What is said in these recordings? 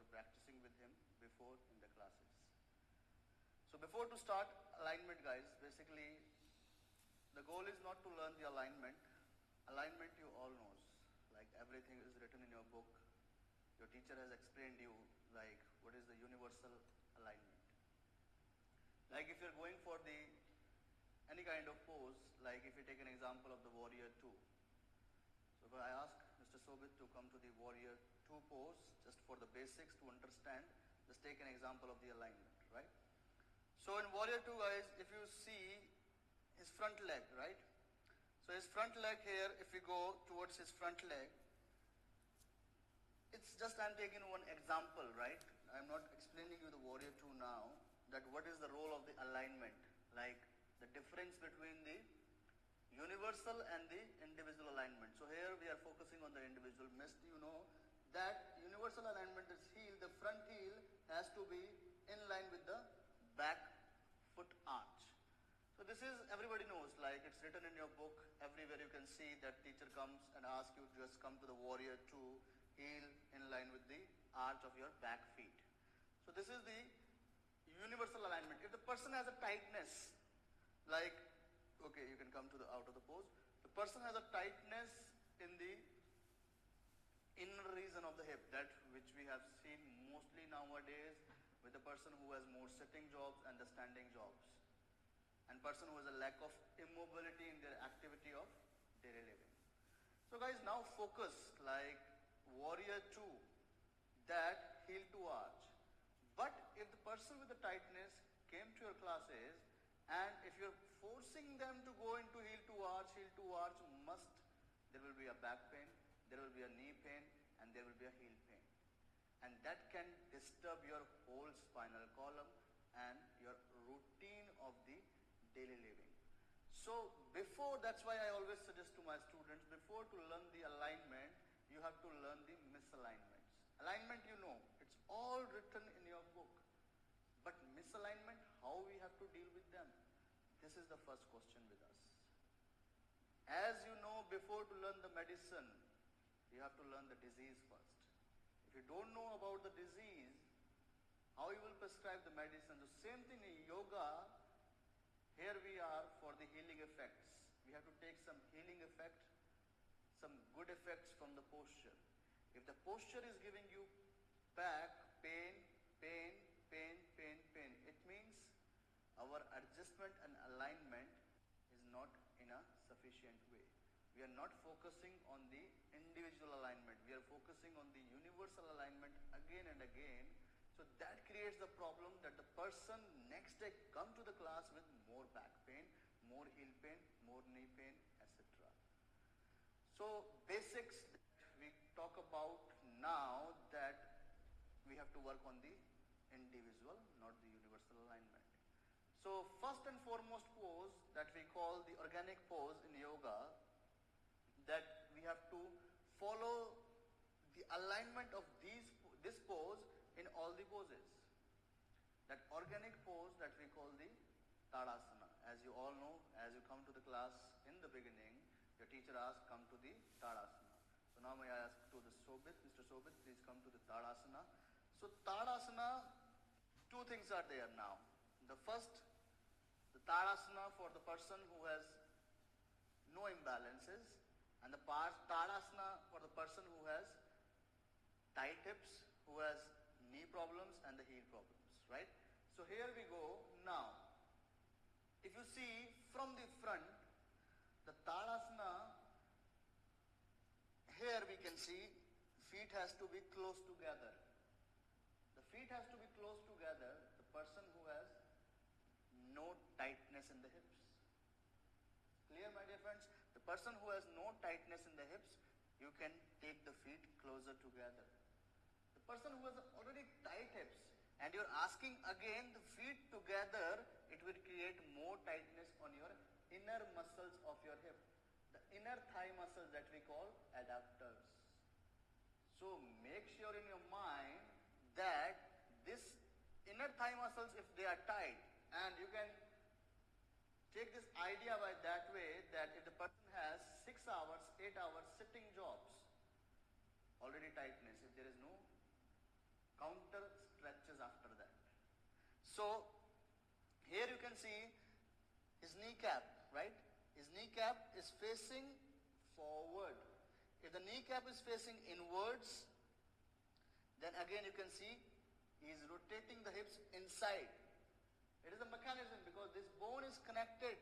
are practicing with him before in the classes. So before to start alignment, guys, basically the goal is not to learn the alignment. Alignment you all knows, like everything is written in your book. Your teacher has explained you like what is the universal alignment. Like if you're going for the any kind of pose, like if you take an example of the warrior 2. So if I ask Mr. Sobit to come to the warrior 2 pose, just for the basics to understand, just take an example of the alignment, right? So in warrior 2, guys, if you see his front leg, right? So his front leg here, if we go towards his front leg, it's just I'm taking one example, right? I'm not explaining you the warrior 2 now, that what is the role of the alignment, like the difference between the universal and the individual alignment. So here we are focusing on the individual. Must you know that universal alignment is heel, the front heel has to be in line with the back foot arch. So this is, everybody knows, like it's written in your book, everywhere you can see that teacher comes and asks you to just come to the warrior 2, heel in line with the arch of your back feet. So this is the universal alignment. If the person has a tightness, like, okay, you can come to the out of the pose. The person has a tightness in the inner region of the hip, that which we have seen mostly nowadays with the person who has more sitting jobs and the standing jobs, and person who has a lack of immobility in their activity of daily living. So guys, now focus like warrior 2, that heel to arch. But if the person with the tightness came to your classes, and if you're forcing them to go into heel to arch, there will be a back pain, there will be a knee pain, and there will be a heel pain. And that can disturb your whole spinal column and your routine of the daily living. So before, that's why I always suggest to my students, before to learn the alignment, you have to learn the misalignments. Alignment, you know, it's all written in your book. But misalignment, how we have to deal with them? This is the first question with us. As you know, before to learn the medicine, you have to learn the disease first. If you don't know about the disease, how you will prescribe the medicine? The same thing in yoga. Here we are for the healing effects. We have to take some healing effect, some good effects from the posture. If the posture is giving you back pain, it means our adjustment and alignment is not in a sufficient way. We are not focusing on the individual alignment. We are focusing on the universal alignment again and again. So that creates the problem that the person next day come to the class with more back pain, more heel pain, more knee pain, etc. So basics that we talk about now, that we have to work on the individual, not the universal alignment. So first and foremost pose that we call the organic pose in yoga, that we have to follow the alignment of this pose in all the poses. That organic pose that we call the Tadasana. As you all know, as you come to the class in the beginning, your teacher asks, come to the Tadasana. So now may I ask to the Sobit, Mr. Sobit, please come to the Tadasana. So Tadasana, two things are there now. The first, the Tadasana for the person who has no imbalances, and the Tadasana for the person who has tight hips, who has knee problems and the heel problems, right? So here we go now. If you see from the front, the Tadasana, here we can see feet has to be close together. The feet has to be close together, the person who has no tightness in the hips. Clear, my dear friends? The person who has no tightness in the hips, you can take the feet closer together. The person who has already tight hips, and you're asking again the feet together, it will create more tightness on your inner muscles of your hip. The inner thigh muscles that we call adductors. So make sure in your mind that this inner thigh muscles, if they are tight, and you can take this idea by that way, that if the person has 6 hours, 8 hours sitting jobs, already tightness, if there is no counter stretches after that. So here you can see his kneecap, right? His kneecap is facing forward. If the kneecap is facing inwards, then again you can see he is rotating the hips inside. It is a mechanism because this bone is connected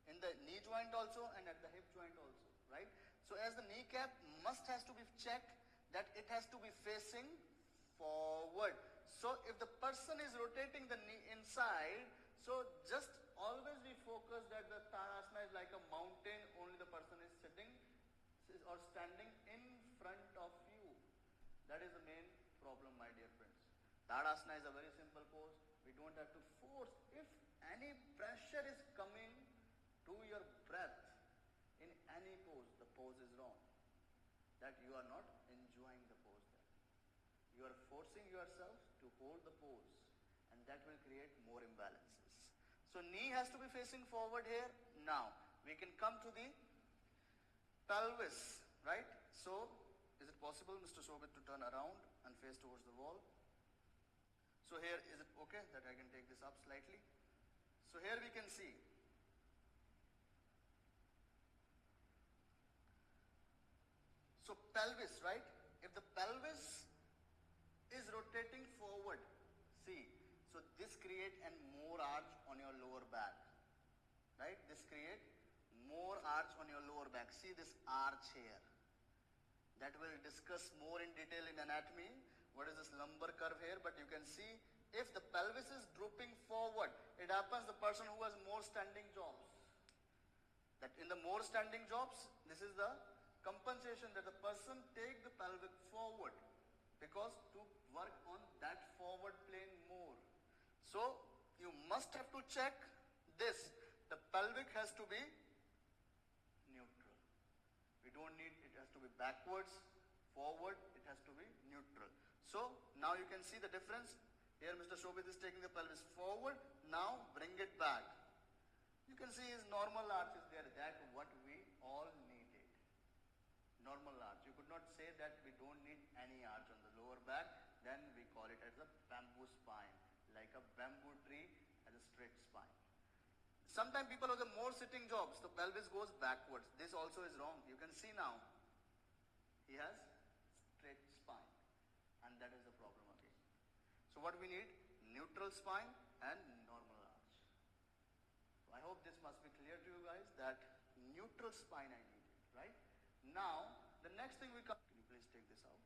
in the knee joint also and at the hip joint also, right? So as the kneecap has to be checked that it has to be facing forward. So if the person is rotating the knee inside, so just always we focus that the Tadasana is like a mountain, only the person is sitting or standing in front of you. That is the main problem, my dear friends. Tadasana is a very simple pose. We don't have to force. If any pressure is coming to your breath in any pose, the pose is wrong. That you are not enjoying the pose there. You are forcing yourself to hold the pose, and that will create more imbalances. So knee has to be facing forward here. Now we can come to the pelvis, right? So is it possible, Mr. Shobit, to turn around and face towards the wall? So here, is it okay that I can take this up slightly? So here we can see. So pelvis, right? If the pelvis is rotating forward, see, so this create an more arch on your lower back, right? This create more arch on your lower back. See this arch here. That we'll discuss more in detail in anatomy. What is this lumbar curve here? But you can see if the pelvis is drooping forward, it happens the person who has more standing jobs. That in the more standing jobs, this is the compensation that the person take the pelvic forward because to work on that forward plane more. So you must have to check this. The pelvic has to be neutral. We don't need it has to be backwards, forward, it has to be neutral. So now you can see the difference. Here Mr. Shobit is taking the pelvis forward. Now bring it back. You can see his normal arch is there. That what we all needed. Normal arch. You could not say that we don't need any arch on the lower back. Then we call it as a bamboo spine. Like a bamboo tree has a straight spine. Sometimes people have the more sitting jobs. The pelvis goes backwards. This also is wrong. You can see now. He has straight spine. And that is the problem again. So what we need? Neutral spine and normal arch. So I hope this must be clear to you guys that neutral spine I needed, right? Now, the next thing we come, can you please take this out?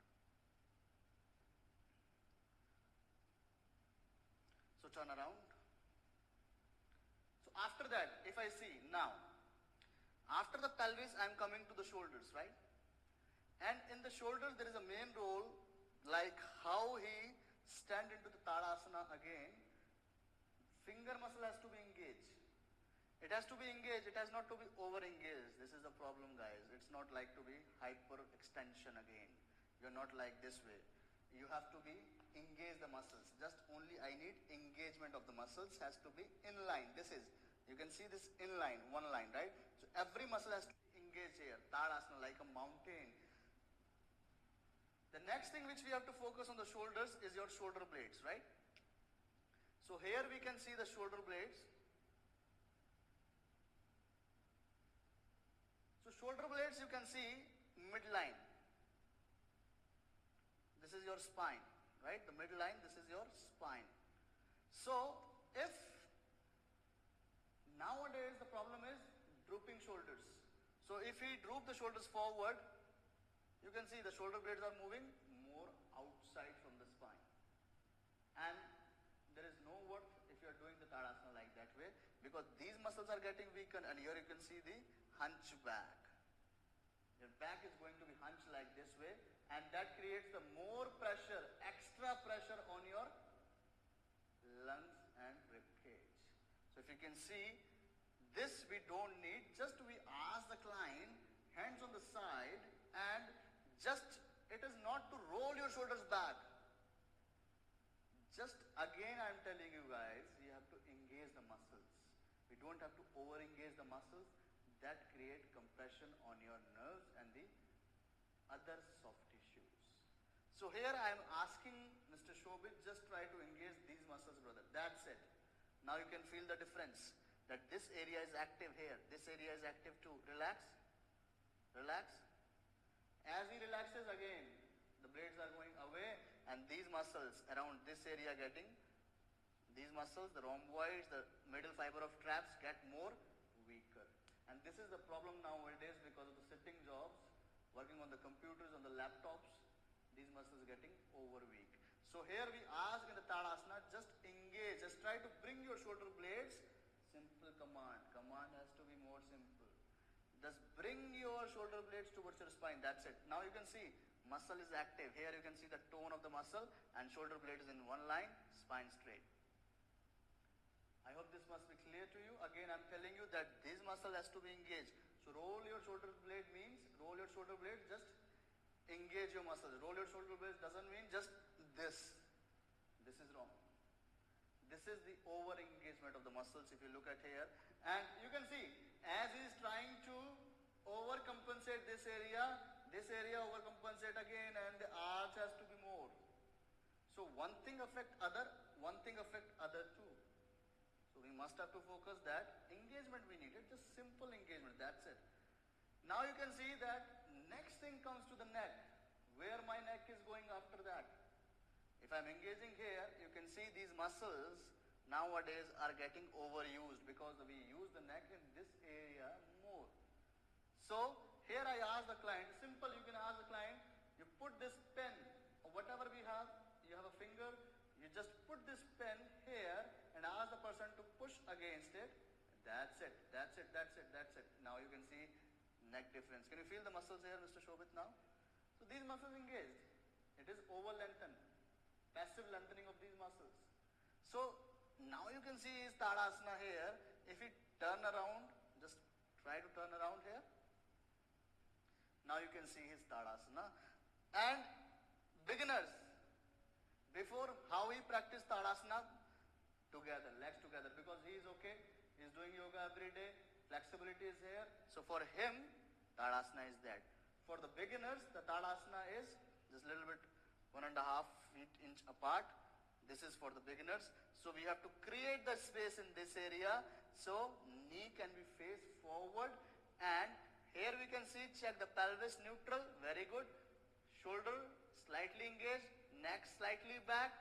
So turn around. So after that, if I see now, after the pelvis, I am coming to the shoulders, right? And in the shoulders, there is a main role, like how he stand into the Tadasana again. Finger muscle has to be engaged. It has to be engaged. It has not to be over-engaged. This is the problem, guys. It's not like to be hyper-extension again. You're not like this way. You have to be engage the muscles. Just only I need engagement of the muscles has to be in line. This is, you can see this in line, one line, right? So every muscle has to be engaged here. Tadasana like a mountain. The next thing which we have to focus on the shoulders is your shoulder blades, right? So here we can see the shoulder blades. So shoulder blades you can see midline. This is your spine, right? The midline, this is your spine. So if nowadays the problem is drooping shoulders. So if we droop the shoulders forward, you can see the shoulder blades are moving more outside from the spine. And there is no worth if you are doing the Tadasana like that way because these muscles are getting weakened and here you can see the hunchback. Your back is going to be hunched like this way and that creates the more pressure, extra pressure on your lungs and rib cage. So if you can see, this we don't need, just we ask the client, hands on the side and just, it is not to roll your shoulders back. Just again I am telling you guys, you have to engage the muscles. We don't have to over-engage the muscles. That create compression on your nerves and the other soft tissues. So here I am asking Mr. Shobit, just try to engage these muscles, brother. That's it. Now you can feel the difference. That this area is active here. This area is active too. Relax. Relax. As he relaxes again, the blades are going away and these muscles around this area getting, these muscles, the rhomboids, the middle fiber of traps get more weaker. And this is the problem nowadays because of the sitting jobs, working on the computers, on the laptops, these muscles getting over weak. So here we ask in the Tadasana, just engage, just try to bring your shoulder blades. Simple command. Command has to be more simple. Just bring your shoulder blades towards your spine. That's it. Now you can see muscle is active. Here you can see the tone of the muscle and shoulder blade is in one line, spine straight. I hope this must be clear to you. Again, I'm telling you that this muscle has to be engaged. So roll your shoulder blade means, roll your shoulder blade, just engage your muscles. Roll your shoulder blade doesn't mean just this. This is wrong. This is the over engagement of the muscles if you look at here. And you can see, as he is trying to overcompensate this area overcompensate again, and the arch has to be more. So one thing affect other too. So we must have to focus that engagement we needed, just simple engagement, that's it. Now you can see that next thing comes to the neck, where my neck is going after that. If I'm engaging here, you can see these muscles nowadays are getting overused because we use the neck in this area more. So here I ask the client, simple, you can ask the client, you put this pen, or whatever we have, you have a finger, you just put this pen here and ask the person to push against it. That's it, that's it, that's it, that's it. Now you can see neck difference. Can you feel the muscles here, Mr. Shobit, now? So these muscles engaged. It is over lengthened. Passive lengthening of these muscles. So now you can see his Tadasana here. If we turn around, just try to turn around here. Now you can see his Tadasana. And beginners, before how he practiced Tadasana, together, legs together, because he is okay, he is doing yoga every day, flexibility is here. So for him, Tadasana is that. For the beginners, the Tadasana is just a little bit 1.5 inch apart. This is for the beginners. So we have to create the space in this area. So knee can be faced forward, and here we can see, check the pelvis neutral, very good. Shoulder slightly engaged, neck slightly back.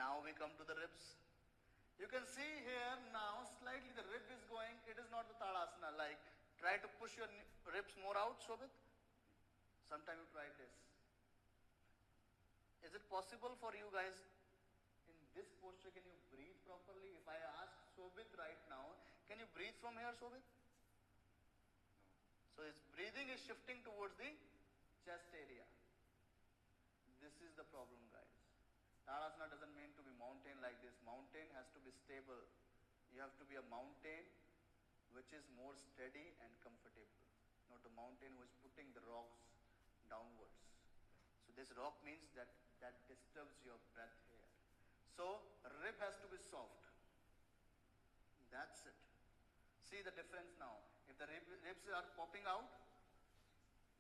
Now we come to the ribs. You can see here now slightly the rib is going, it is not the Tadasana, like try to push your ribs more out, Shobit. Sometime you try this. Is it possible for you guys in this posture, can you breathe properly? If I ask Shobit right now, can you breathe from here, Shobit? So his breathing is shifting towards the chest area. This is the problem, guys. Tadasana doesn't mean to be mountain like this. Mountain has to be stable. You have to be a mountain which is more steady and comfortable. Not a mountain who is putting the rocks downwards. So this rock means that disturbs your breath here. So rib has to be soft. That's it. See the difference now. If the ribs are popping out,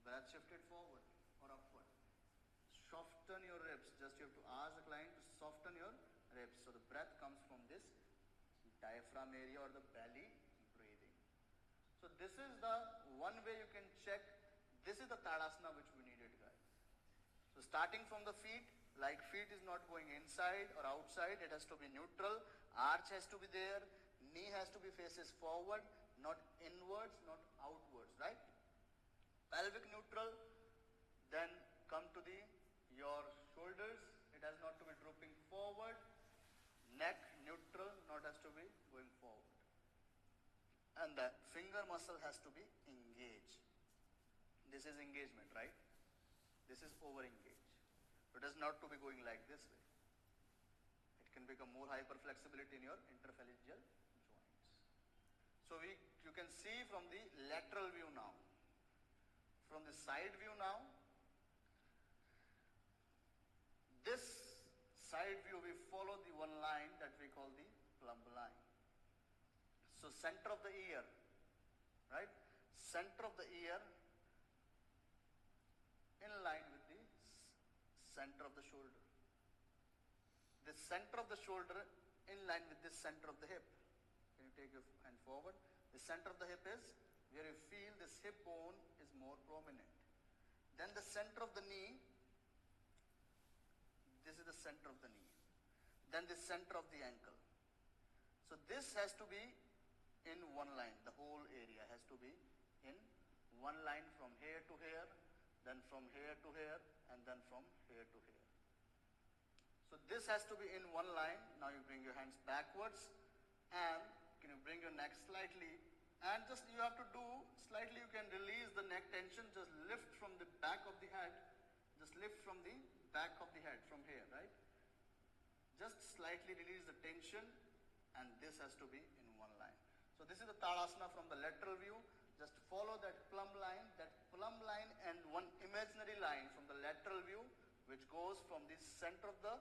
breath shifted forward or upward. Soften your ribs. Just you have to ask the client to soften your ribs. So the breath comes from this diaphragm area or the belly breathing. So this is the one way you can check. This is the Tadasana which we needed, guys. So starting from the feet, like feet is not going inside or outside, it has to be neutral. Arch has to be there. Knee has to be faces forward, not inwards, not outwards, right? Pelvic neutral. Then come to your shoulders. It has not to be drooping forward. Neck neutral, not has to be going forward. And the finger muscle has to be engaged. This is engagement, right? This is over engaged. It is not to be going like this way. It can become more hyperflexibility in your interphalangeal joints. So you can see from the lateral view now. From the side view now, this side view we follow the one line that we call the plumb line. So center of the ear, right? Center of the ear in line with the center of the shoulder. the center of the shoulder in line with the center of the hip. Can you take your hand forward? The center of the hip is where you feel this hip bone is more prominent. Then the center of the knee, this is the center of the knee. Then the center of the ankle. So this has to be in one line. The whole area has to be in one line from here to here, then from here to here, and then from here to here. So this has to be in one line. Now you bring your hands backwards, and can you bring your neck slightly, and just you have to do slightly, you can release the neck tension, just lift from the back of the head, just lift from the back of the head from here, right? Just slightly release the tension, and this has to be in one line. So this is the Tadasana from the lateral view. Just follow that plumb line and one imaginary line from the lateral view, which goes from the center of the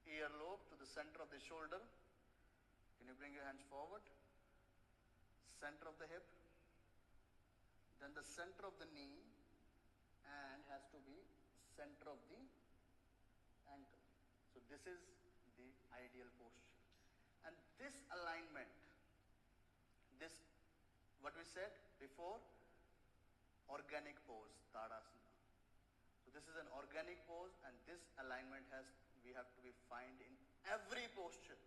earlobe to the center of the shoulder. Can you bring your hands forward? Center of the hip, then the center of the knee, and has to be center of the ankle. So this is the ideal posture. And this alignment, this, what we said before, organic pose, Tadasana. So this is an organic pose, and this alignment we have to be find in every posture.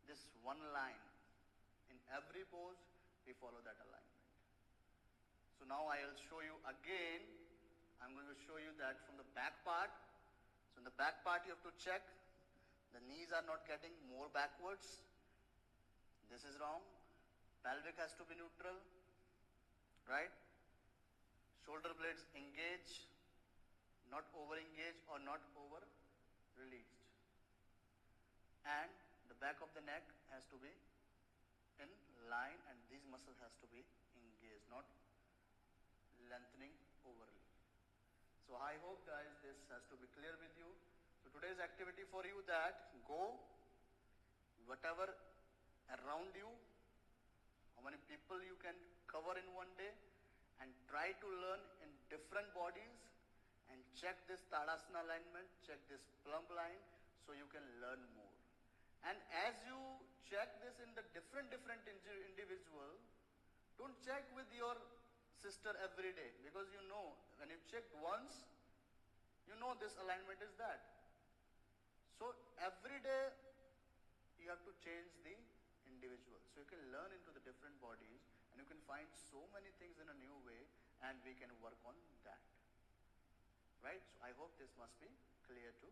This one line, in every pose, we follow that alignment. So now I will show you again, I'm going to show you that from the back part. So in the back part you have to check, the knees are not getting more backwards. This is wrong. Pelvic has to be neutral, right? Shoulder blades engage, not over engaged or not over released. And the back of the neck has to be in line, and these muscles has to be engaged, not lengthening overly. So I hope guys this has to be clear with you. So today's activity for you, that go whatever around you, how many people you can cover in one day, and try to learn in different bodies, and check this Tadasana alignment, check this plumb line, so you can learn more. And as you check this in the different individual, don't check with your sister every day, because you know when you checked once, you know this alignment is that. So every day you have to change the individual, so you can learn into the different bodies, and you can find so many things in a new way, and we can work on that, right? So I hope this must be clear to